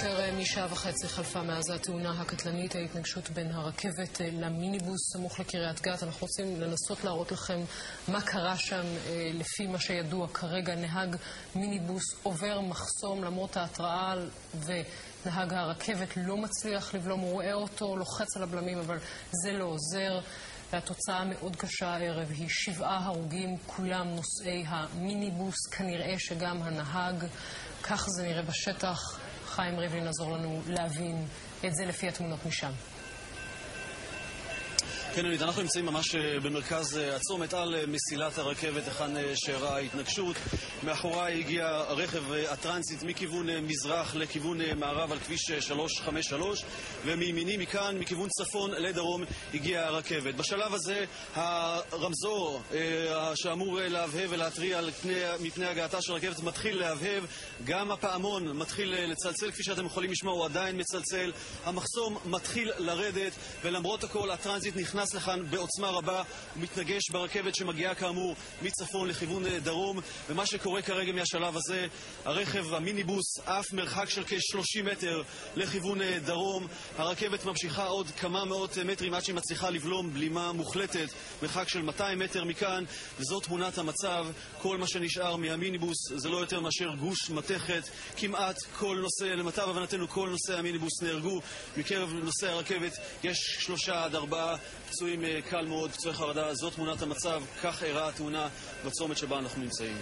יותר משעה וחצי חלפה מאז התאונה הקטלנית, ההתנגשות בין הרכבת למיניבוס סמוך לקריית גת. אנחנו רוצים לנסות להראות לכם מה קרה שם. לפי מה שידוע כרגע, נהג מיניבוס עובר מחסום למרות ההתראה, ונהג הרכבת לא מצליח לבלום, הוא רואה אותו, לוחץ על הבלמים, אבל זה לא עוזר. והתוצאה מאוד קשה הערב היא 7 הרוגים, כולם נוסעי המיניבוס, כנראה שגם הנהג. כך זה נראה בשטח. חיים ריבלין עזור לנו להבין את זה לפי התמונות משם. כן, אנחנו נמצאים ממש במרכז הצומת על מסילת הרכבת, היכן שאירעה ההתנגשות. מאחוריי הגיע הרכב הטרנזיט מכיוון מזרח לכיוון מערב על כביש 353, ומימיני מכאן, מכיוון צפון לדרום, הגיעה הרכבת. בשלב הזה הרמזור שאמור להבהב ולהתריע מפני הגעתה של הרכבת מתחיל להבהב, גם הפעמון מתחיל לצלצל, כפי שאתם יכולים לשמוע הוא עדיין מצלצל, המחסום מתחיל לרדת, ולמרות הכל הטרנזיט נכנס לכאן בעוצמה רבה, הוא מתנגש ברכבת שמגיעה כאמור מצפון לכיוון דרום. ומה שקורה כרגע מהשלב הזה, הרכב המיניבוס אף מרחק של כ-30 מטר לכיוון דרום, הרכבת ממשיכה עוד כמה מאות מטרים עד שהיא מצליחה לבלום בלימה מוחלטת מרחק של 200 מטר מכאן, וזאת תמונת המצב. כל מה שנשאר מהמיניבוס זה לא יותר מאשר גוש מתכת. כמעט כל נוסע, למיטב הבנתנו כל נוסעי המיניבוס נהרגו. מקרב נוסעי הרכבת יש 3 עד 4 פצועים קל מאוד, פצועי חרדה. זאת תמונת המצב, כך אירעה התאונה בצומת שבה אנחנו נמצאים.